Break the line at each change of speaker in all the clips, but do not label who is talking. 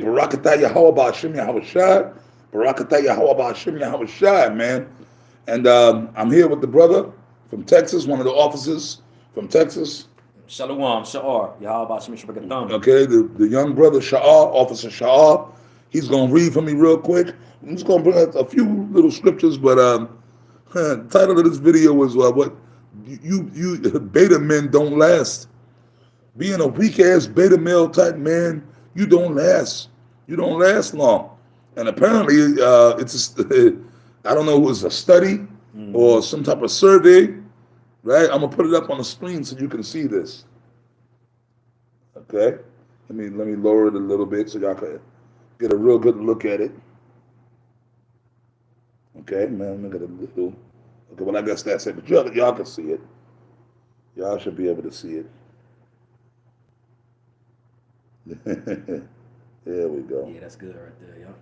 Barakatah Yahweh Ba'Hashem Yahweh Shai. Barakatah Yahweh Ba'Hashem Yahweh Shai, man. And I'm here with the brother from Texas, one of the officers from Texas.
Shalom, Sha'ar, Yahweh Ba'Shem Shabbat.
Okay, the young brother Sha'ar, Officer Sha'ar. He's going to read for me real quick. I'm just going to bring out a few little scriptures, but the title of this video is what you beta men don't last. Being a weak ass beta male type man, you don't last. You don't last long. And apparently, it's I don't know, it was a study or some type of survey, right? I'm gonna put it up on the screen so you can see this. Okay, let me lower it a little bit so y'all can get a real good look at it. Okay, man, look at a little. Okay, well I guess that's it, but y'all can see it. Y'all should be able to see it. There we go.
Yeah, that's good right there, y'all.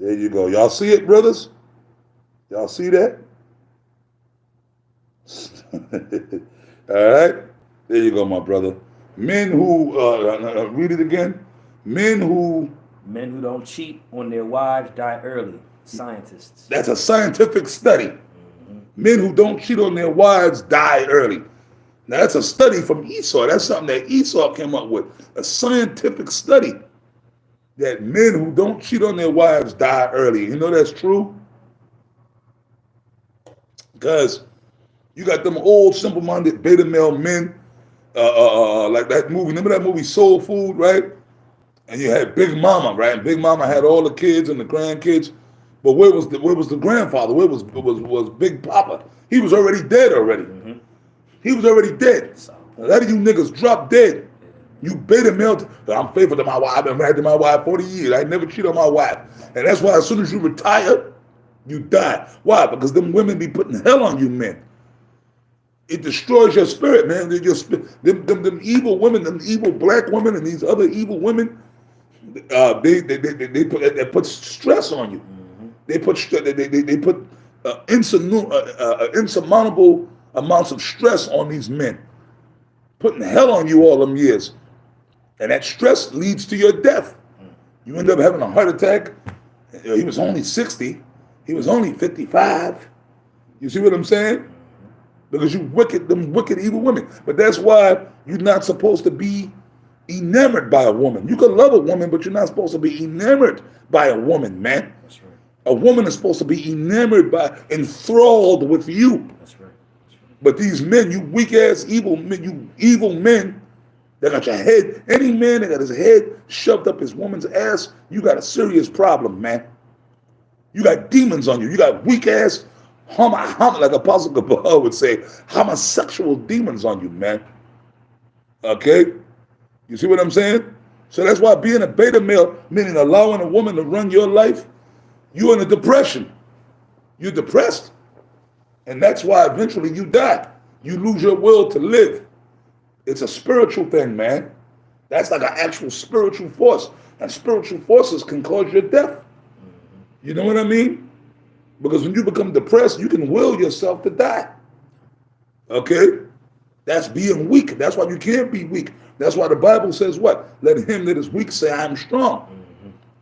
There you go. Y'all see it, brothers? Y'all see that? All right. There you go, my brother. Men who read it again. Men who
don't cheat on their wives die early. Scientists.
That's a scientific study. Men who don't cheat on their wives die early. Now that's a study from Esau. That's something that Esau came up with. A scientific study that men who don't cheat on their wives die early. You know that's true? Because you got them old, simple-minded beta male men, like that movie. Remember that movie Soul Food, right? And you had Big Mama, right? And Big Mama had all the kids and the grandkids. But where was the grandfather? Where was Big Papa? He was already dead already. He was already dead. A lot of you niggas dropped dead. You beta male. I'm faithful to my wife. I've been married to my wife 40 years. I never cheat on my wife. And that's why as soon as you retire, you die. Why? Because them women be putting hell on you men. It destroys your spirit, man. Them evil women, them evil black women and these other evil women, they put stress on you. They put insurmountable amounts of stress on these men, putting hell on you all them years. And that stress leads to your death. You end up having a heart attack. He was only 60. He was only 55. You see what I'm saying? Because them wicked evil women. But that's why you're not supposed to be enamored by a woman. You can love a woman, but you're not supposed to be enamored by a woman, man. That's right. A woman is supposed to be enthralled with you. That's right. But these men, you weak ass evil men, they got your head. Any man that got his head shoved up his woman's ass, you got a serious problem, man. You got demons on you. You got weak ass, like Apostle Kabbalah would say, homosexual demons on you, man. Okay? You see what I'm saying? So that's why being a beta male, meaning allowing a woman to run your life, you're in a depression. You're depressed. And that's why eventually you die. You lose your will to live. It's a spiritual thing, man. That's like an actual spiritual force. And spiritual forces can cause your death. You know what I mean? Because when you become depressed, you can will yourself to die. Okay? That's being weak. That's why you can't be weak. That's why the Bible says what? Let him that is weak say, I am strong.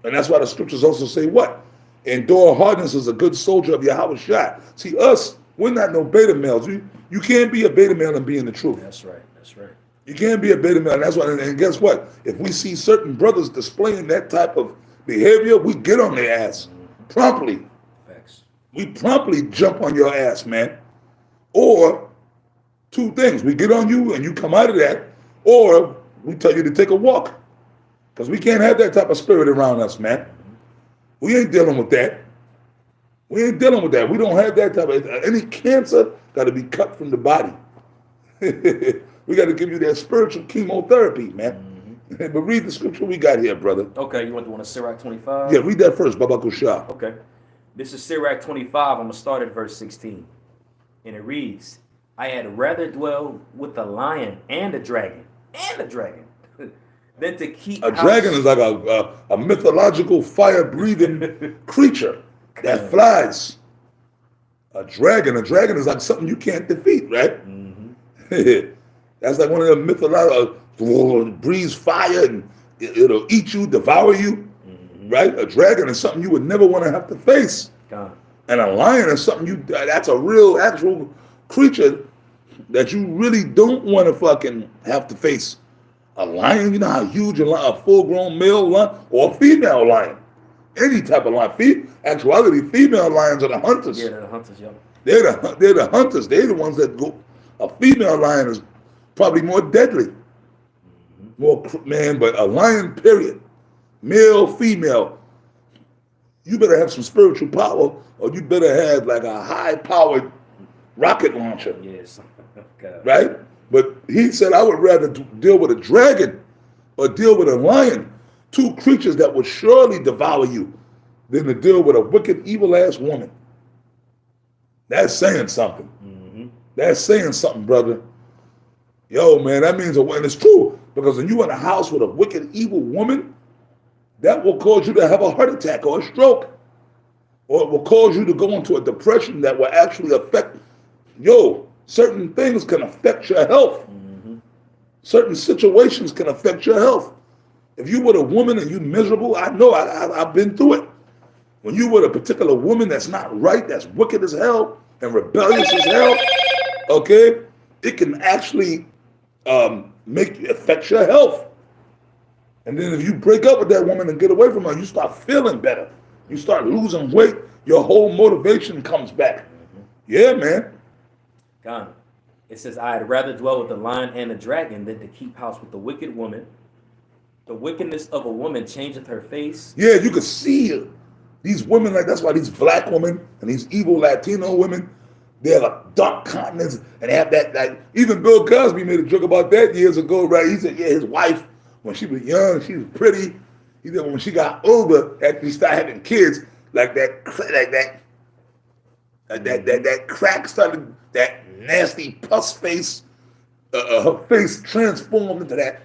And that's why the scriptures also say what? Endure hardness as a good soldier of Yahweh Shai. See, us, we're not no beta males. You can't be a beta male and be in the truth.
That's right. That's right.
You can't be a beta male. And that's why. And guess what? If we see certain brothers displaying that type of behavior, we get on their ass promptly. Facts. We promptly jump on your ass, man. Or two things: we get on you and you come out of that, or we tell you to take a walk, because we can't have that type of spirit around us, man. We ain't dealing with that. We ain't dealing with that. We don't have that type of, any cancer got to be cut from the body. We got to give you that spiritual chemotherapy, man. But read the scripture we got here, brother.
Okay, you want the one of Sirach 25?
Yeah, read that first, Baba Kusha.
Okay. This is Sirach 25. I'm going to start at verse 16. And it reads, I had rather dwell with a lion and a dragon, than to keep
a dragon is like a mythological fire-breathing creature that flies. A dragon is like something you can't defeat, right? That's like one of the mythological, breathes fire and it'll eat you, devour you. right? A dragon is something you would never want to have to face.
God.
And a lion is something that's a real, actual creature that you really don't want to fucking have to face. A lion, you know how huge a full-grown male lion or a female lion, any type of lion. Actuality, female lions are the hunters.
Yeah, they're the hunters, yo.
They're the hunters. They're the ones that go. A female lion is probably more deadly. Man, but a lion, period. Male, female. You better have some spiritual power, or you better have like a high-powered rocket launcher.
Yes. God.
Right? But he said, I would rather deal with a dragon or deal with a lion, two creatures that would surely devour you, than to deal with a wicked, evil-ass woman. That's saying something. That's saying something, brother. Yo, man, that means, and it's true, because when you're in a house with a wicked, evil woman, that will cause you to have a heart attack or a stroke. Or it will cause you to go into a depression that will actually affect, certain things can affect your health. Certain situations can affect your health. If you were a woman and you're miserable, I know, I've been through it. When you were a particular woman that's not right, that's wicked as hell and rebellious as hell, okay, it can actually affect your health. And then if you break up with that woman and get away from her, you start feeling better. You start losing weight. Your whole motivation comes back. Yeah, man.
God. It says, I'd rather dwell with the lion and the dragon than to keep house with the wicked woman. The wickedness of a woman changeth her face.
Yeah, you can see it. These women, like that's why these black women and these evil Latino women, they have a dark countenance and they have that, like, even Bill Cosby made a joke about that years ago, right? He said, yeah, his wife, when she was young, she was pretty. He said when she got older, after she started having kids, that crack started, that nasty pus face, her face transformed into that.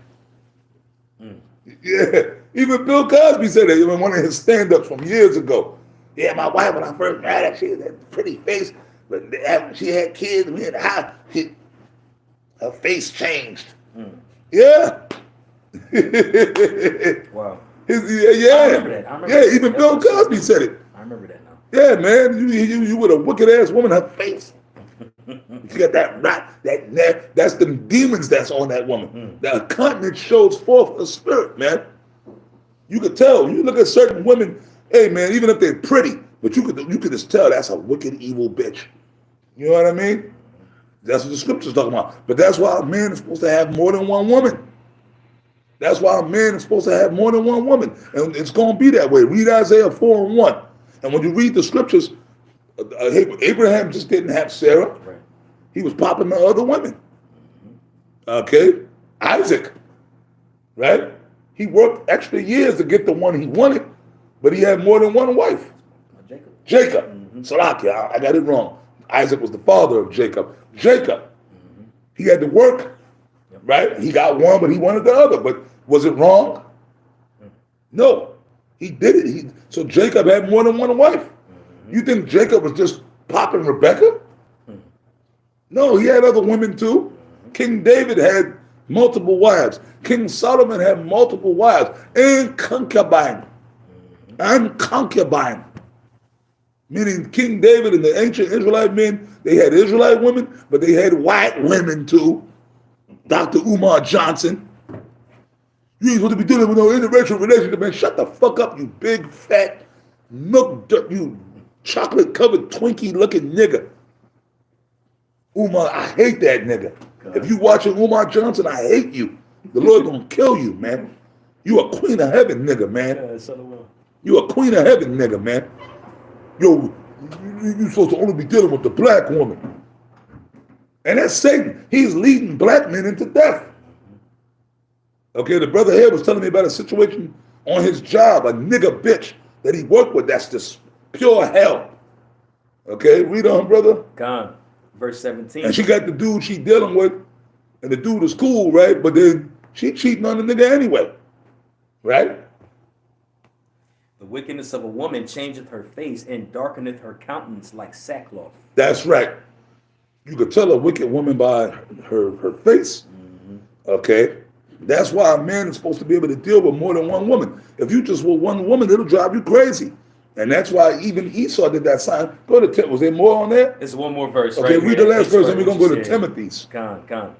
Yeah, even Bill Cosby said that in one of his stand-ups from years ago. Yeah, my wife, when I first met her, she had that pretty face, but after she had kids, we had her face changed. Yeah.
Wow.
Yeah.
I remember that. I remember
Yeah,
that.
even Bill Cosby said it.
I remember that now.
Yeah, man, you with a wicked ass woman, her face. She got that's the demons that's on that woman. The continent shows forth a spirit, man. You could tell. You look at certain women, hey man, even if they're pretty, but you could just tell that's a wicked, evil bitch. You know what I mean? That's what the scripture's talking about. But that's why a man is supposed to have more than one woman. That's why a man is supposed to have more than one woman. And it's going to be that way. Read Isaiah 4:1. And when you read the scriptures, Abraham just didn't have Sarah.
Right.
He was popping the other women. Okay? Isaac, right? He worked extra years to get the one he wanted, but he had more than one wife. Jacob. Salakia, I got it wrong. Isaac was the father of Jacob. Jacob, he had to work, right? He got one, but he wanted the other. But was it wrong? No. He did it. So Jacob had more than one wife. You think Jacob was just popping Rebecca? No, he had other women too. King David had multiple wives. King Solomon had multiple wives and concubine. And concubine. Meaning King David and the ancient Israelite men, they had Israelite women, but they had white women too. Dr. Umar Johnson. You ain't supposed to be dealing with no interracial relationship, man. Shut the fuck up, you big, fat, milk dirt, you chocolate-covered, Twinkie-looking nigga. Umar, I hate that nigga. God. If you watching Umar Johnson, I hate you. The Lord gonna kill you, man. You a queen of heaven, nigga, man.
Yeah,
you a queen of heaven, nigga, man. Yo, you supposed to only be dealing with the black woman. And that's Satan. He's leading black men into death. Okay, the brother here was telling me about a situation on his job, a nigga bitch that he worked with. That's just pure hell. Okay, read on, brother.
God, verse 17.
And she got the dude she dealing with, and the dude is cool, right? But then she cheating on the nigga anyway, right?
The wickedness of a woman changeth her face and darkeneth her countenance like sackcloth.
That's right. You could tell a wicked woman by her face. Okay. That's why a man is supposed to be able to deal with more than one woman. If you just with one woman, it'll drive you crazy. And that's why even Esau did that sign. Go to Tim. Was there more on there?
It's one more verse.
Okay,
right
read
here.
the last
It's
verse,
right
and we're
what
gonna go
you
to
said.
Timothy's.
Con.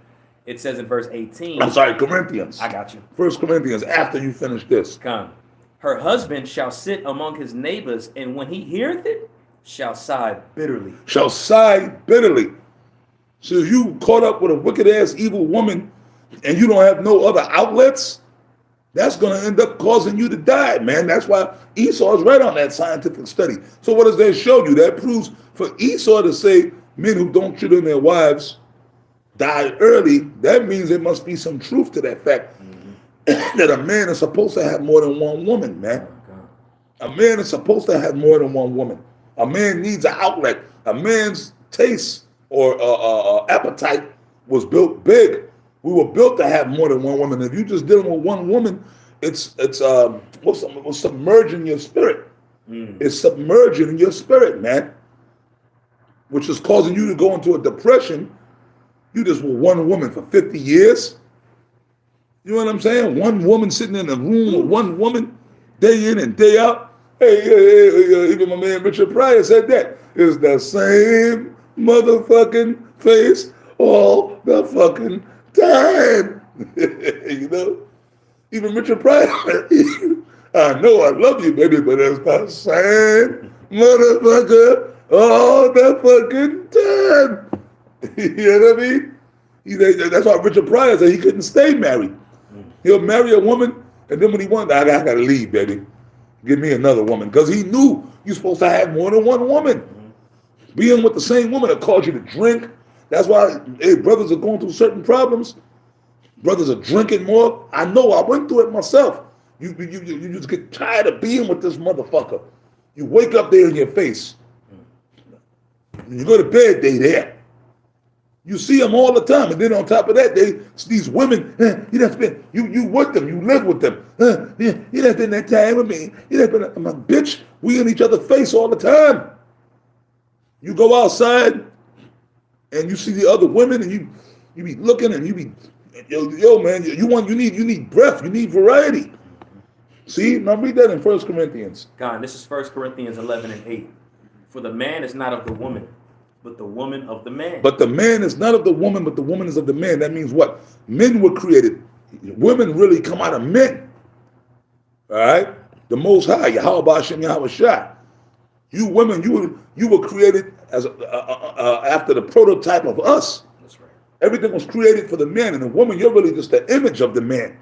It says in verse 18.
I'm sorry, Corinthians.
I got you.
1 Corinthians. After you finish this,
Con. Her husband shall sit among his neighbors, and when he heareth it, shall sigh bitterly.
shall sigh bitterly. So if you caught up with a wicked ass evil woman, and you don't have no other outlets, that's going to end up causing you to die, man. That's why Esau is right on that scientific study. So what does that show you? That proves for Esau to say men who don't cheat on their wives die early. That means there must be some truth to that fact that a man is supposed to have more than one woman, man. A man is supposed to have more than one woman. A man needs an outlet. A man's taste or appetite was built big. We were built to have more than one woman. If you're just dealing with one woman, it's submerging your spirit. It's submerging your spirit, man, which is causing you to go into a depression. You just with one woman for 50 years. You know what I'm saying? One woman sitting in a room with one woman, day in and day out. Hey, even my man Richard Pryor said that. It's the same motherfucking face all the fucking time. You know? Even Richard Pryor, I know I love you, baby, but it's the same motherfucker all the fucking time. You know what I mean? That's why Richard Pryor said he couldn't stay married. He'll marry a woman, and then when he wants, I gotta leave, baby. Give me another woman. Because he knew you're supposed to have more than one woman. Being with the same woman that caused you to drink. That's why brothers are going through certain problems. Brothers are drinking more. I know, I went through it myself. You just get tired of being with this motherfucker. You wake up there in your face. When you go to bed, they there. You see them all the time, and then on top of that, these women. You with them, you live with them. You done spend that time with me. You done spend. I'm like, bitch. We in each other's face all the time. You go outside, and you see the other women, and you be looking, and you be, yo man, you need breath, you need variety. See, now read that in 1 Corinthians.
God, this is 1 Corinthians 11:8. For the man is not of the woman, but the woman of the man.
But the man is not of the woman, but the woman is of the man. That means what? Men were created. Women really come out of men. All right? The Most High, Yahweh Hashem Yahweh Shah. You women, you were created as after the prototype of us.
That's right.
Everything was created for the man, and the woman, you're really just the image of the man.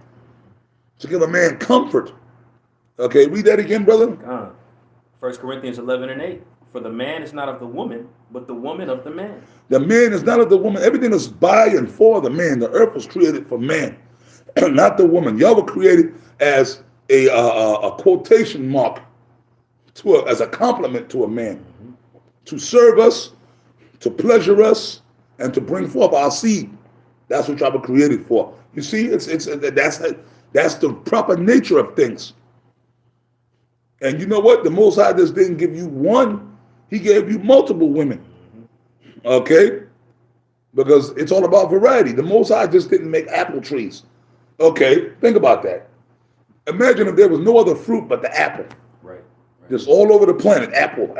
To give a man comfort. Okay, read that again, brother.
God. 1 Corinthians 11:8. For the man is not of the woman, but the woman of the man.
The man is not of the woman. Everything is by and for the man. The earth was created for man, not the woman. Y'all were created as a quotation mark as a compliment to a man, to serve us, to pleasure us, and to bring forth our seed. That's what y'all were created for. You see, that's the proper nature of things. And you know what? The Most High just didn't give you one. He gave you multiple women. Okay? Because it's all about variety. The Most High just didn't make apple trees. Okay? Think about that. Imagine if there was no other fruit but the apple.
Right.
Just all over the planet. Apple.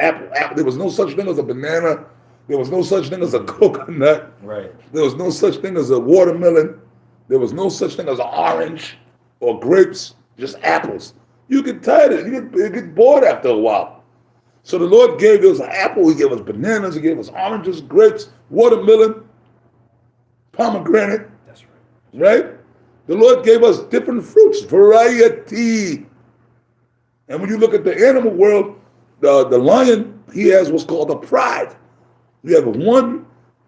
There was no such thing as a banana. There was no such thing as a coconut.
Right.
There was no such thing as a watermelon. There was no such thing as an orange or grapes. Just apples. You get tired of it. You get bored after a while. So the Lord gave us an apple, He gave us bananas, He gave us oranges, grapes, watermelon, pomegranate.
That's right.
Right? The Lord gave us different fruits, variety. And when you look at the animal world, the lion, he has what's called a pride. You have one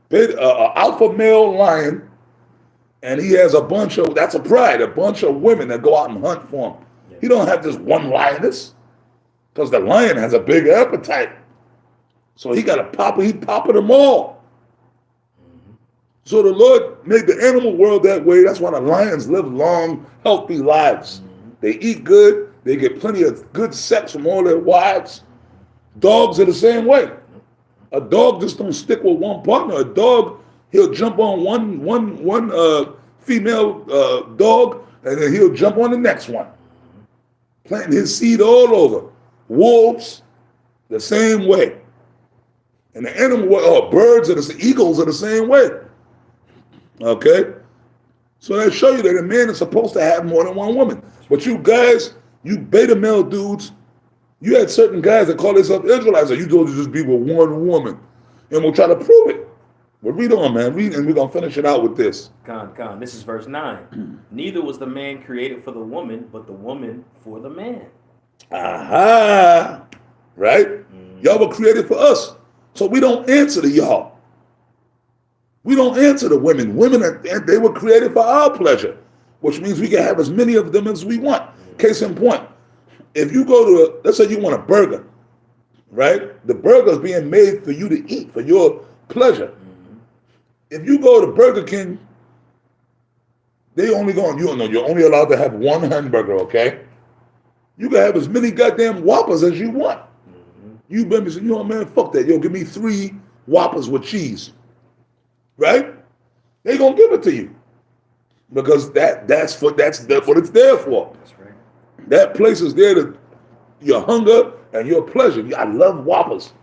big alpha male lion, and he has that's a pride, a bunch of women that go out and hunt for him. Yeah. He don't have just one lioness. Because the lion has a big appetite. So he popping them all. So the Lord made the animal world that way. That's why the lions live long, healthy lives. They eat good. They get plenty of good sex from all their wives. Dogs are the same way. A dog just don't stick with one partner. A dog, he'll jump on one female dog, and then he'll jump on the next one, planting his seed all over. Wolves, the same way. And the animal, birds, eagles are the same way. Okay? So that show you that a man is supposed to have more than one woman. But you guys, you beta male dudes, you had certain guys that call themselves Israelites, so you go to just be with one woman. And we'll try to prove it. But read on, man. Read, and we're going to finish it out with this.
Con. This is verse 9. Neither was the man created for the woman, but the woman for the man.
Aha. Right? Y'all were created for us. So we don't answer to y'all. We don't answer to women. Women, they were created for our pleasure, which means we can have as many of them as we want. Case in point, if you go to, let's say you want a burger, right? The burger is being made for you to eat, for your pleasure. If you go to Burger King, they only going, you're only allowed to have one hamburger, okay? You can have as many goddamn Whoppers as you want. You better say, man, fuck that. Yo, give me 3 Whoppers with cheese. Right? They gonna give it to you. Because that's what it's there for.
That's right.
That place is there to your hunger and your pleasure. I love Whoppers.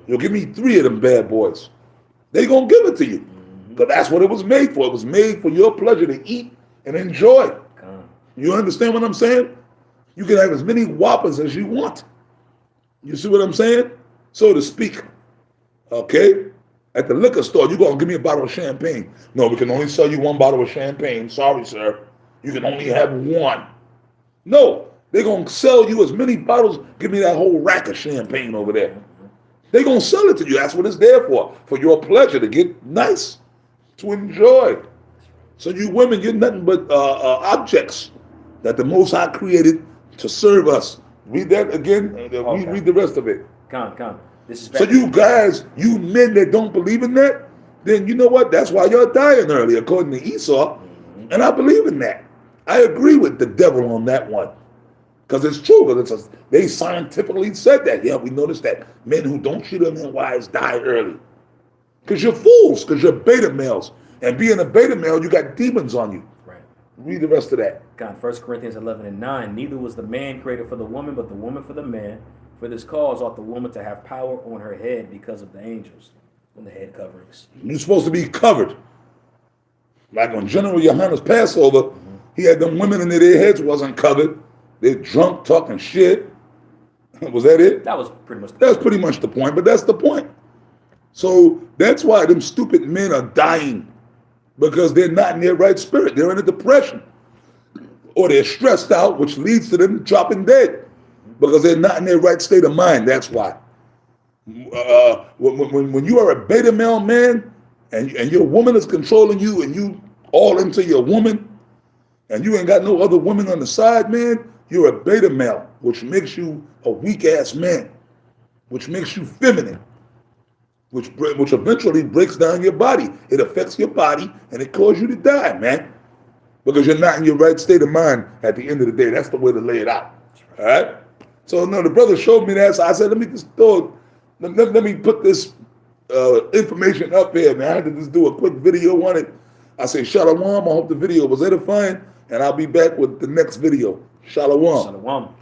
You'll give me 3 of them bad boys. They gonna give it to you. Because that's what it was made for. It was made for your pleasure to eat and enjoy. You understand what I'm saying? You can have as many Whoppers as you want. You see what I'm saying? So to speak. Okay? At the liquor store, you're going to give me a bottle of champagne. No, we can only sell you 1 bottle of champagne. Sorry, sir. You can only have 1. No, they're going to sell you as many bottles. Give me that whole rack of champagne over there. They're going to sell it to you. That's what it's there for your pleasure, to get nice, to enjoy. So you women, you're nothing but objects that the Most High created to serve us. Read that again. Okay. Read the rest of it.
Come. This is
so you guys, you men that don't believe in that, then you know what? That's why you're dying early, according to Esau. And I believe in that. I agree with the devil on that one. Because it's true. Because they scientifically said that. Yeah, we noticed that men who don't cheat on their wives die early. Because you're fools. Because you're beta males. And being a beta male, you got demons on you.
Right.
Read the rest of that.
God, 1 Corinthians 11:9. Neither was the man created for the woman, but the woman for the man. For this cause ought the woman to have power on her head because of the angels, on the head coverings.
You're supposed to be covered. Like on General Yohanes Passover, he had them women in there, their heads wasn't covered. They're drunk, talking shit. Was that it?
That was pretty much the
That's pretty much the point, but that's the point. So that's why them stupid men are dying, because they're not in their right spirit. They're in a depression. Or they're stressed out, which leads to them dropping dead. Because they're not in their right state of mind. That's why. When you are a beta male man and your woman is controlling you and you all into your woman and you ain't got no other woman on the side, man, you're a beta male, which makes you a weak ass man, which makes you feminine, which eventually breaks down your body. It affects your body and it causes you to die, man, because you're not in your right state of mind at the end of the day. That's the way to lay it out. All right? So no, the brother showed me that. So I said, let me put this information up here, man. I had to just do a quick video on it. I say, Shalom. I hope the video was edifying, and I'll be back with the next video. Shalom.
Shalom.